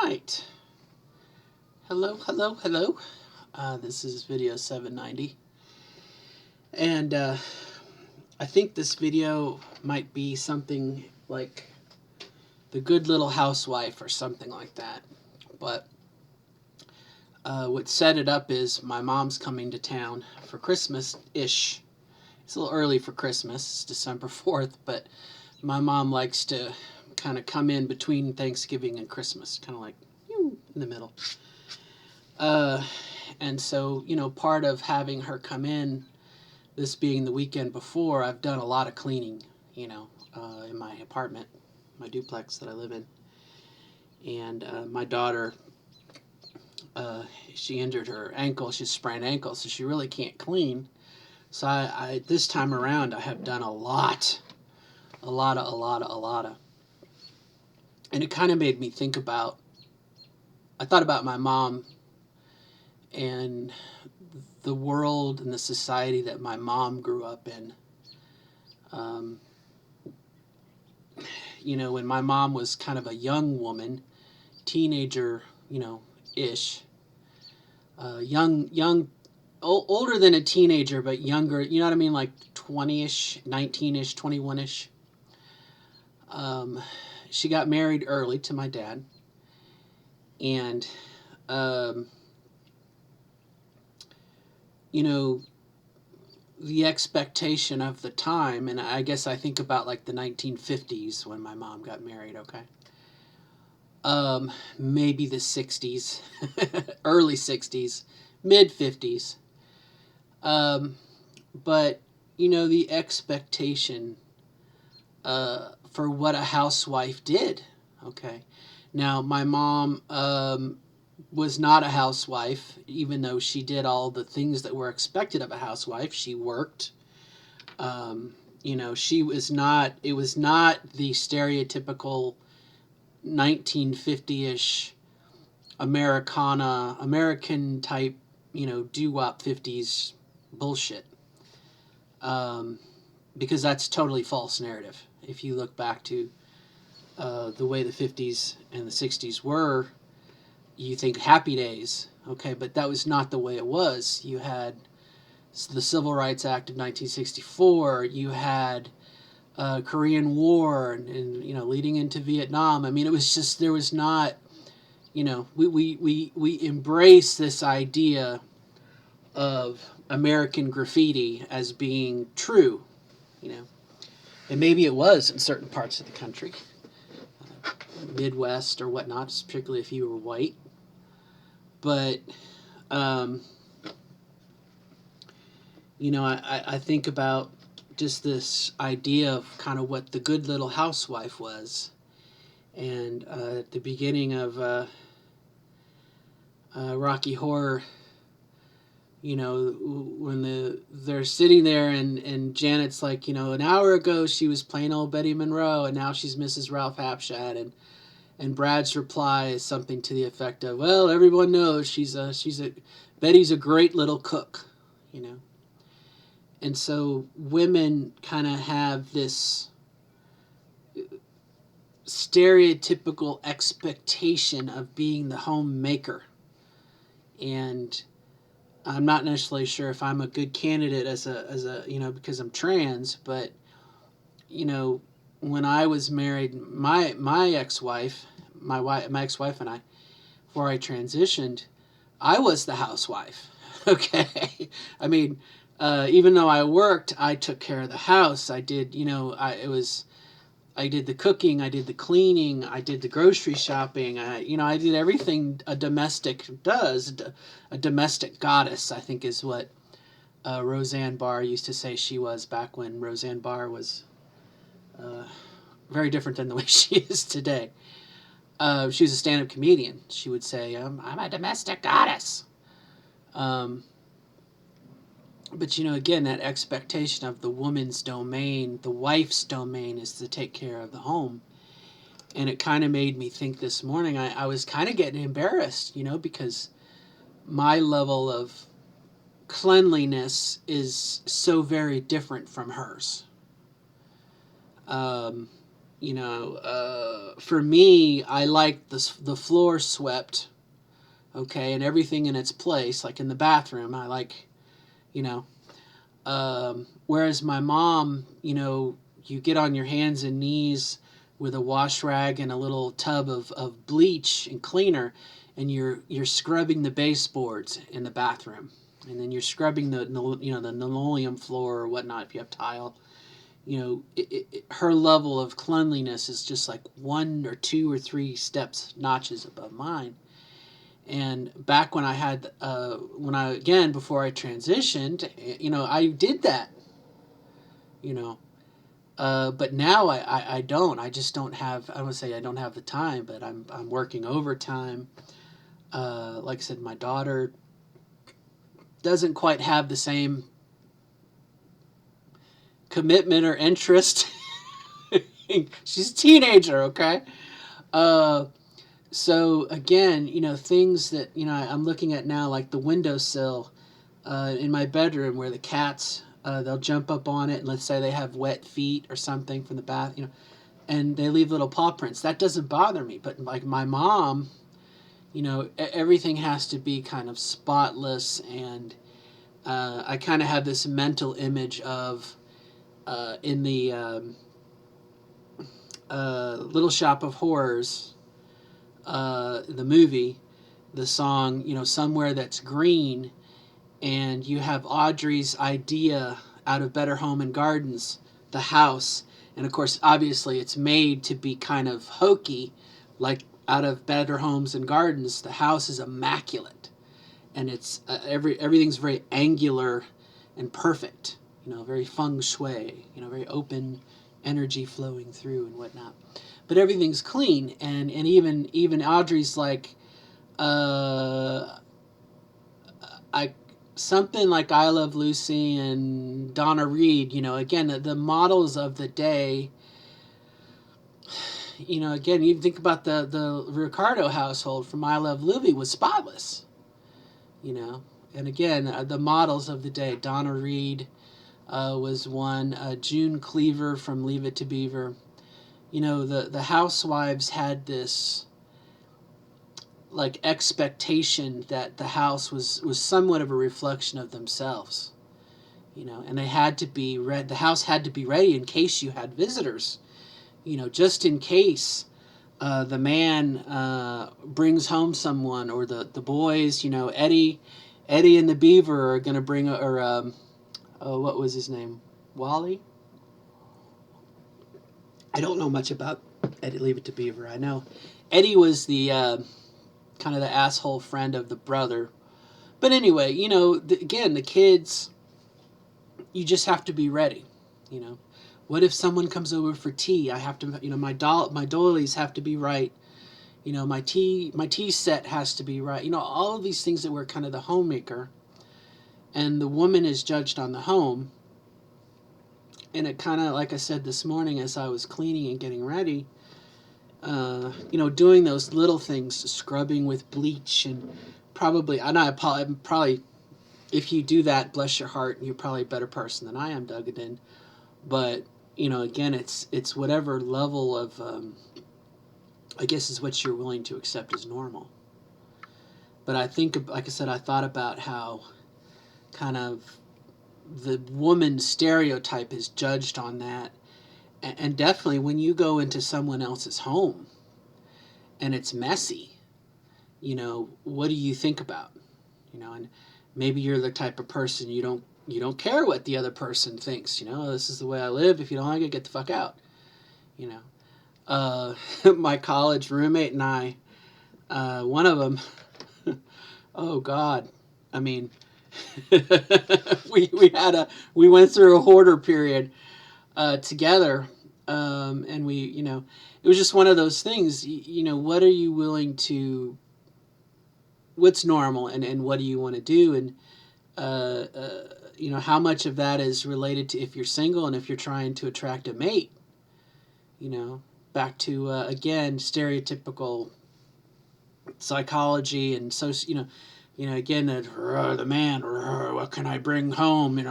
right. Hello, hello, hello. This is video 790. And I think this video might be something like The Good Little Housewife or something like that. But what set it up is my mom's coming to town for Christmas-ish. It's a little early for Christmas. It's December 4th, but my mom likes to kind of come in between Thanksgiving and Christmas, kind of like in the middle. And so, part of having her come in, this being the weekend before, I've done a lot of cleaning, in my apartment, my duplex that I live in. And my daughter, she injured her ankle. She's sprained ankle, so she really can't clean. So I this time around, I have done a lot. And it kind of made me think about, I thought about my mom and the world and the society that my mom grew up in. When my mom was kind of a young woman, teenager, ish, older than a teenager, but younger, you know what I mean? Like 20-ish, 19-ish, 21-ish. She got married early to my dad. And, the expectation of the time, and I guess I think about like the 1950s when my mom got married, okay? Maybe the 60s, early 60s, mid 50s. But, the expectation for what a housewife did, okay? Now, my mom was not a housewife, even though she did all the things that were expected of a housewife. She worked. She was not, it was not the stereotypical 1950-ish American type, doo-wop 50s bullshit. Because that's totally false narrative. If you look back to the way the 50s and the 60s were, you think Happy Days, okay, but that was not the way it was. You had the Civil Rights Act of 1964, you had Korean War, and leading into Vietnam. I mean, it was just, there was not, we embrace this idea of American graffiti as being true, and maybe it was in certain parts of the country, Midwest or whatnot, particularly if you were white. But, I think about just this idea of kind of what the good little housewife was. And at the beginning of Rocky Horror, when they're sitting there and Janet's like, an hour ago she was plain old Betty Monroe and now she's Mrs. Ralph Hapshad, and Brad's reply is something to the effect of, well, everyone knows Betty's a great little cook, And so women kind of have this stereotypical expectation of being the homemaker. And I'm not necessarily sure if I'm a good candidate as a because I'm trans, but when I was married, my ex-wife, my ex-wife and I, before I transitioned, I was the housewife. Okay, I mean, even though I worked, I took care of the house. I did, I did the cooking, I did the cleaning, I did the grocery shopping. I did everything a domestic does. A domestic goddess, I think, is what Roseanne Barr used to say she was back when Roseanne Barr was very different than the way she is today. She was a stand-up comedian. She would say, I'm a domestic goddess. But, again, that expectation of the woman's domain, the wife's domain, is to take care of the home. And it kind of made me think this morning, I was kind of getting embarrassed, because my level of cleanliness is so very different from hers. For me, I like the floor swept, okay, and everything in its place, like in the bathroom. I like, you know, whereas my mom, you get on your hands and knees with a wash rag and a little tub of bleach and cleaner, and you're scrubbing the baseboards in the bathroom, and then you're scrubbing the linoleum floor or whatnot if you have tile. Her level of cleanliness is just like 1 or 2 or 3 notches above mine. And back when I had, again, before I transitioned, I did that, you know. But now I don't. I just don't have, I don't say I don't have the time, but I'm working overtime. Like I said, my daughter doesn't quite have the same commitment or interest. She's a teenager, okay? So again, things that, I'm looking at now, like the windowsill in my bedroom where the cats, they'll jump up on it, and let's say they have wet feet or something from the bath, and they leave little paw prints. That doesn't bother me. But like my mom, everything has to be kind of spotless, and I kind of have this mental image of in the Little Shop of Horrors, the movie, the song, Somewhere That's Green, and you have Audrey's idea out of Better Home and Gardens, the house. And of course, obviously, it's made to be kind of hokey, like out of Better Homes and Gardens. The house is immaculate, and it's everything's very angular and perfect. Very feng shui. Very open energy flowing through and whatnot. But everything's clean, and even Audrey's like, I something like I Love Lucy and Donna Reed. Again, the models of the day. Again, you think about the Ricardo household from I Love Lucy was spotless. And again, the models of the day. Donna Reed was one. June Cleaver from Leave It to Beaver. The housewives had this like expectation that the house was somewhat of a reflection of themselves, and they had to be the house had to be ready in case you had visitors, just in case the man brings home someone, or the boys, Eddie and the Beaver are going to bring what was his name, Wally. I don't know much about Eddie, Leave It to Beaver. I know Eddie was the kind of the asshole friend of the brother. But anyway, again, the kids, you just have to be ready. What if someone comes over for tea? I have to, my doilies have to be right. My tea set has to be right. All of these things that were kind of the homemaker, and the woman is judged on the home. And it kind of, like I said this morning as I was cleaning and getting ready, doing those little things, scrubbing with bleach, and probably, if you do that, bless your heart, you're probably a better person than I am, Duggan. But, again, it's whatever level of, I guess is what you're willing to accept as normal. But I think, like I said, I thought about how kind of the woman stereotype is judged on that. And definitely when you go into someone else's home and it's messy, what do you think about? And maybe you're the type of person you don't care what the other person thinks. This is the way I live. If you don't like it, get the fuck out. My college roommate and I, one of them, oh God, I mean, we went through a hoarder period together, and we, it was just one of those things. What are you willing to? What's normal, and what do you want to do, and how much of that is related to if you're single and if you're trying to attract a mate. Back to again, stereotypical psychology, and so again, the man, what can I bring home, and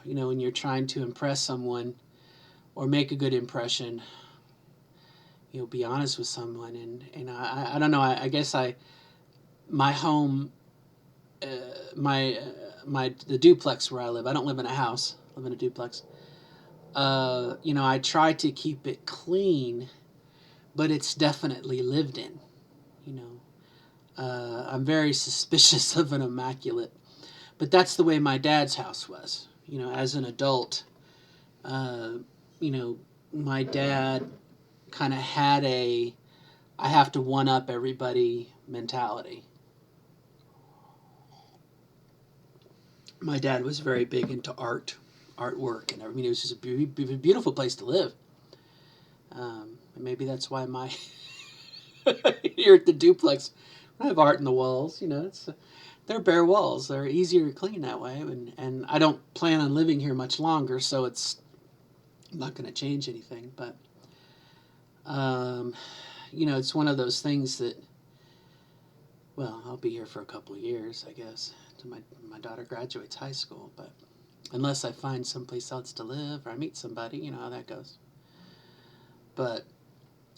when you're trying to impress someone, or make a good impression, be honest with someone. And I don't know, I guess my home, uh, the duplex where I live, I don't live in a house, I live in a duplex. I try to keep it clean, but it's definitely lived in, you know. I'm very suspicious of an immaculate, but that's the way my dad's house was. As an adult, uh, you know, my dad kind of had I have to one up everybody mentality. My dad was very big into artwork, and it was just a beautiful place to live. And maybe that's why here at the duplex, I have art in the walls. They're bare walls. They're easier to clean that way, and I don't plan on living here much longer, so it's not going to change anything. But it's one of those things that, well, I'll be here for a couple of years, I guess, until my daughter graduates high school. But unless I find someplace else to live or I meet somebody, you know how that goes. But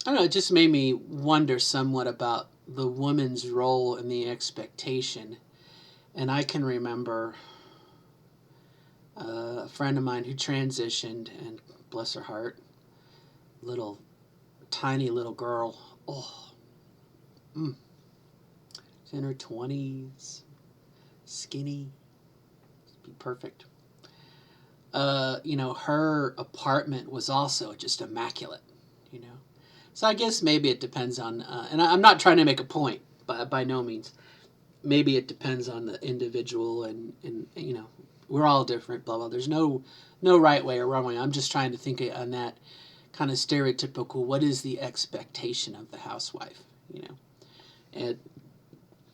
I don't know, it just made me wonder somewhat about the woman's role and the expectation. And I can remember a friend of mine who transitioned, and bless her heart, tiny little girl. Oh, she's in her 20s, skinny, be perfect. Her apartment was also just immaculate, So I guess maybe it depends on, and I'm not trying to make a point, by no means. Maybe it depends on the individual, and we're all different, blah, blah. There's no right way or wrong way. I'm just trying to think on that kind of stereotypical, what is the expectation of the housewife, And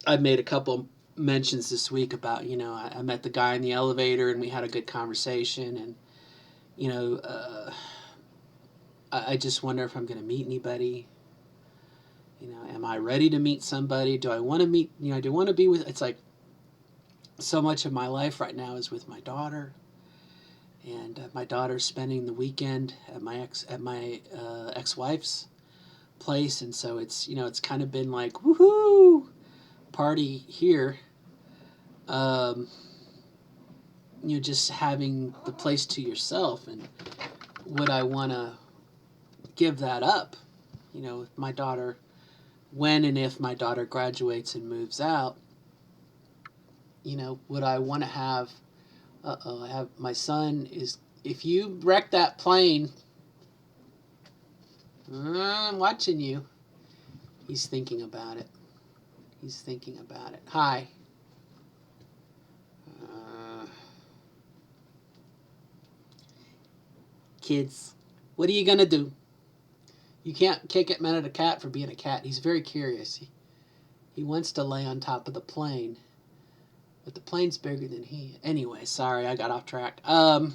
I've made a couple mentions this week about, I met the guy in the elevator and we had a good conversation, and, I just wonder if I'm going to meet anybody. Am I ready to meet somebody? Do I want to meet, do I want to be with, it's like so much of my life right now is with my daughter, and my daughter's spending the weekend at my ex-wife's place. And so it's, it's kind of been like, woohoo, party here. Just having the place to yourself, and would I want to give that up? With my daughter, when and if my daughter graduates and moves out, would I want to have, I have, my son is, if you wreck that plane, I'm watching you. He's thinking about it. Hi. Kids, what are you going to do? You can't get mad at a cat for being a cat. He's very curious. He wants to lay on top of the plane, but the plane's bigger than he. Anyway, sorry, I got off track. But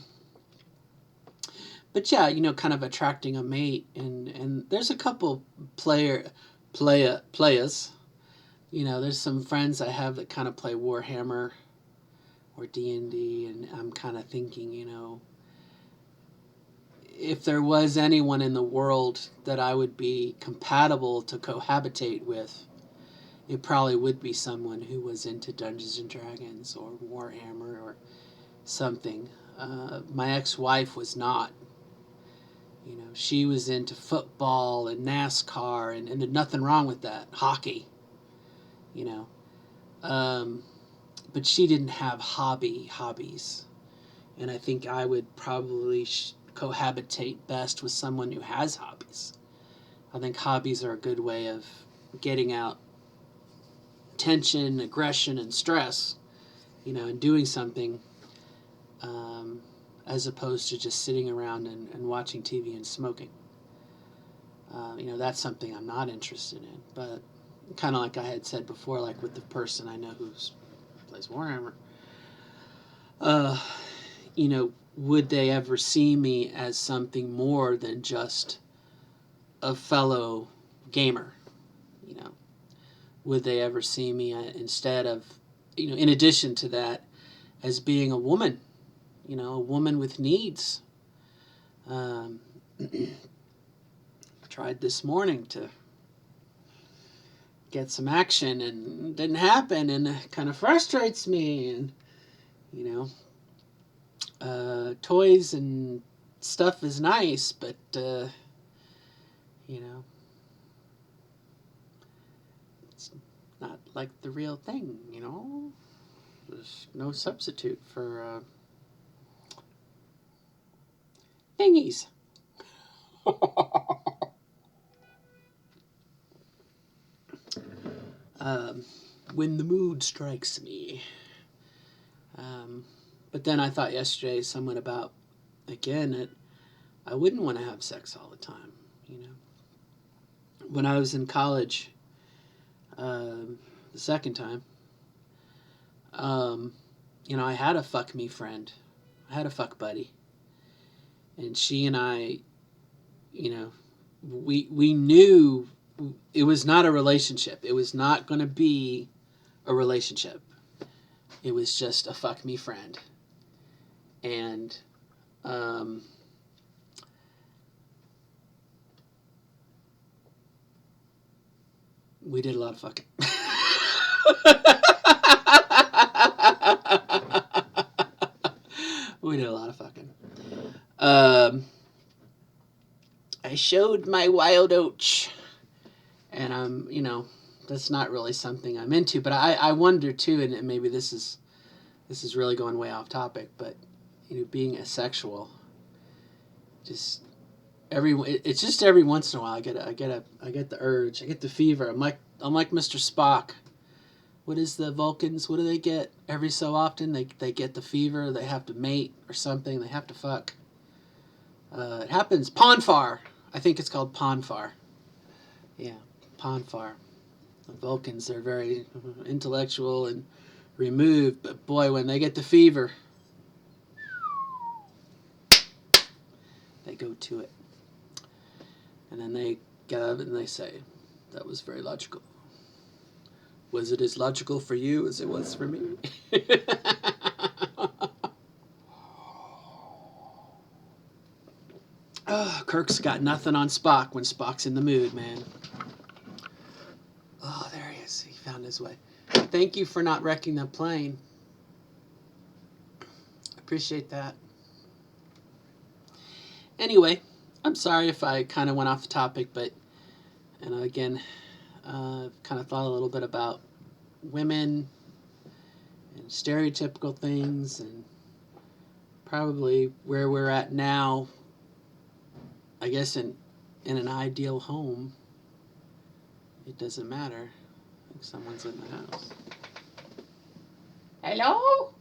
yeah, kind of attracting a mate, and there's a couple players. There's some friends I have that kind of play Warhammer or D&D, and I'm kind of thinking, if there was anyone in the world that I would be compatible to cohabitate with, it probably would be someone who was into Dungeons and Dragons or Warhammer or something. My ex-wife was not. She was into football and NASCAR, and there's nothing wrong with that. Hockey, but she didn't have hobbies. And I think I would probably cohabitate best with someone who has hobbies. I think hobbies are a good way of getting out tension, aggression, and stress, and doing something, as opposed to just sitting around and watching TV and smoking. That's something I'm not interested in. But kind of like I had said before, like with the person I know who plays Warhammer, would they ever see me as something more than just a fellow gamer? Would they ever see me instead of, in addition to that, as being a woman, a woman with needs, I tried this morning to get some action and it didn't happen, and it kind of frustrates me. And toys and stuff is nice, but it's not like the real thing. There's no substitute for thingies. When the mood strikes me. But then I thought yesterday somewhat about, again, that I wouldn't want to have sex all the time. When I was in college, the second time, I had a fuck me friend. I had a fuck buddy. And she and I, we knew it was not a relationship. It was not going to be a relationship. It was just a fuck me friend. And we did a lot of fucking. We did a lot of fucking. I showed my wild oats, and that's not really something I'm into. But I wonder too, and maybe this is really going way off topic, but being asexual, just it's just every once in a while I get the urge, I get the fever. I'm like Mr. Spock. What is the Vulcans? What do they get every so often? They get the fever. They have to mate or something. They have to fuck. It happens. Ponfar. I think it's called Ponfar. Yeah, Ponfar. The Vulcans, they're very intellectual and removed, but boy, when they get the fever, they go to it. And then they get out of it and they say, that was very logical. Was it as logical for you as it was for me? Oh, Kirk's got nothing on Spock when Spock's in the mood, man. Oh, there he is. He found his way. Thank you for not wrecking the plane. Appreciate that. Anyway, I'm sorry if I kind of went off the topic, but, again, kind of thought a little bit about women and stereotypical things and probably where we're at now. I guess in an ideal home, it doesn't matter. I think someone's in the house. Hello?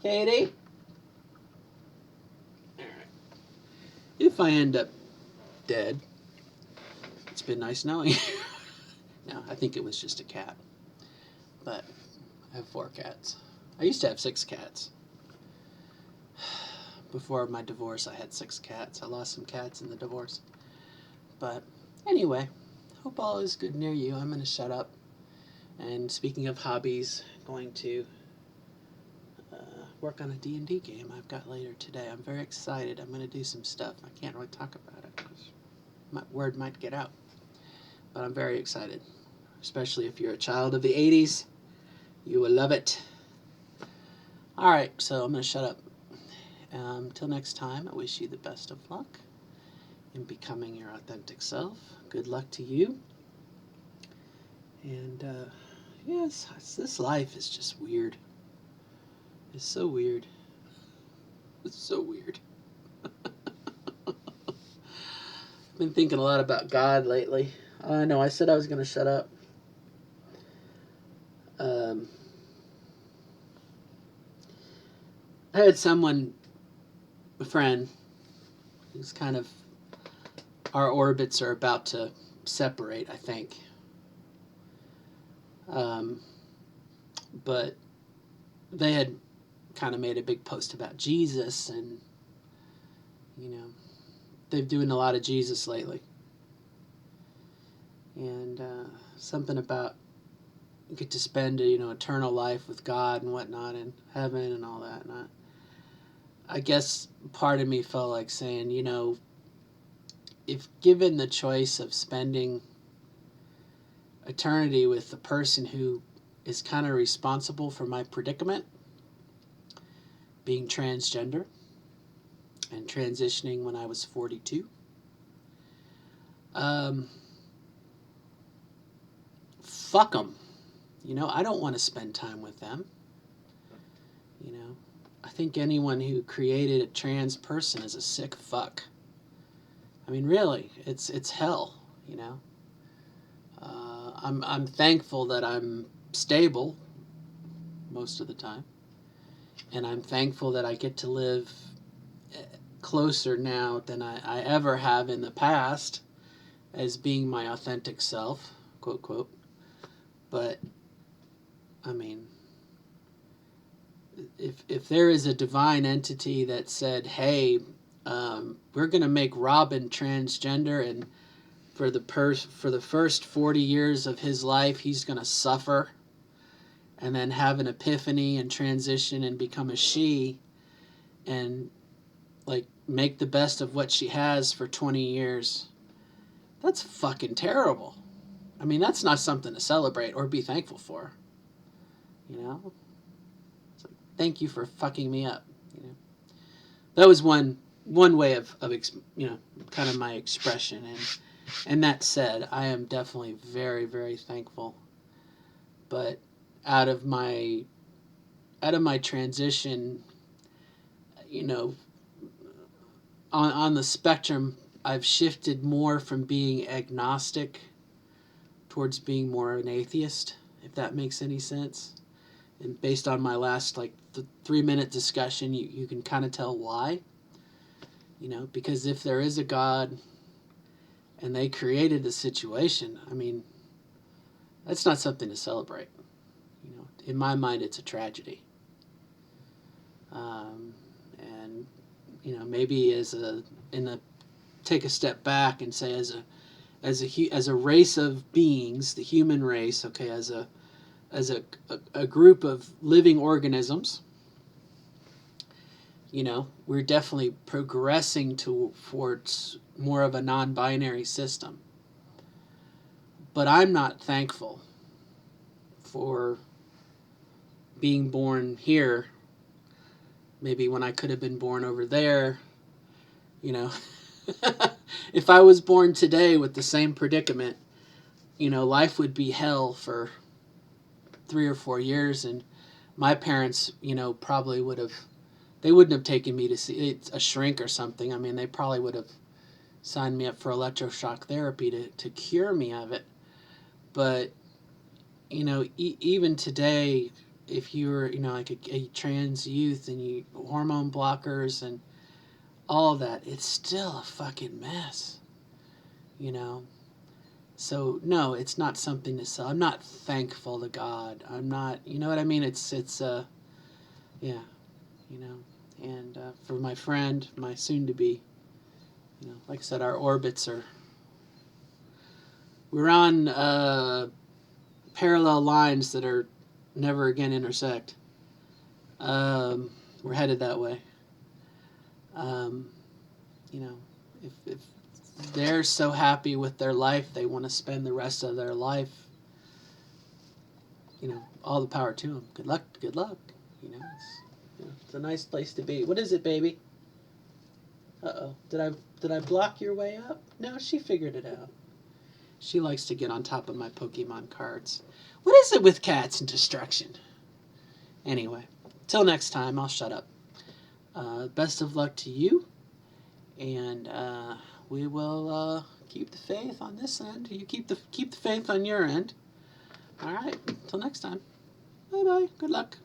Katie? Alright. If I end up dead, it's been nice knowing you. No, I think it was just a cat. But I have 4 cats. I used to have 6 cats. Before my divorce, I had 6 cats. I lost some cats in the divorce. But anyway, hope all is good near you. I'm going to shut up. And speaking of hobbies, going to work on a D&D game I've got later today. I'm very excited. I'm going to do some stuff. I can't really talk about it because my word might get out. But I'm very excited. Especially if you're a child of the 80s. You will love it. Alright, so I'm going to shut up. Till next time, I wish you the best of luck in becoming your authentic self. Good luck to you. And, yes, this life is just weird. It's so weird. It's so weird. I've been thinking a lot about God lately. I know, I said I was going to shut up. I had a friend, who's kind of, our orbits are about to separate, I think. But they had kind of made a big post about Jesus, and, they've doing a lot of Jesus lately. And something about you get to spend eternal life with God and whatnot in heaven and all that. And I guess part of me felt like saying, if given the choice of spending eternity with the person who is kind of responsible for my predicament, being transgender and transitioning when I was 42, fuck them. I don't want to spend time with them. I think anyone who created a trans person is a sick fuck. I mean, really, it's hell. I'm thankful that I'm stable most of the time, and I'm thankful that I get to live closer now than I ever have in the past as being my authentic self, quote, quote. But, I mean, if there is a divine entity that said, hey, we're going to make Robin transgender, and for the first 40 years of his life, he's going to suffer and then have an epiphany and transition and become a she and like make the best of what she has for 20 years. That's fucking terrible. I mean, that's not something to celebrate or be thankful for. It's like, thank you for fucking me up. That was one way of kind of my expression. And that said, I am definitely very, very thankful. But out of my transition, on the spectrum, I've shifted more from being agnostic towards being more an atheist, if that makes any sense. And based on my last the 3-minute discussion, you can kind of tell why. Because if there is a God and they created the situation, I mean, that's not something to celebrate. In my mind, it's a tragedy. And maybe take a step back and say as a race of beings, the human race, okay, as a group of living organisms, we're definitely progressing towards more of a non-binary system. But I'm not thankful for being born here, maybe when I could have been born over there. If I was born today with the same predicament, life would be hell for 3 or 4 years, and my parents, probably they wouldn't have taken me to see a shrink or something. I mean, they probably would have signed me up for electroshock therapy to cure me of it. But, even today, if you were, like a trans youth and you hormone blockers and all of that, it's still a fucking mess, So, no, it's not something to sell. I'm not thankful to God. I'm not, you know what I mean? It's yeah, and for my friend, my soon-to-be, like I said, our orbits we're on parallel lines that are never again intersect. We're headed that way. If they're so happy with their life, they want to spend the rest of their life, all the power to them. Good luck. It's a nice place to be. What is it, baby? Uh-oh. Did I block your way up? No, she figured it out. She likes to get on top of my Pokemon cards. What is it with cats and destruction? Anyway, till next time, I'll shut up. Best of luck to you, and we will keep the faith on this end. You keep the faith on your end. All right, till next time. Bye-bye. Good luck.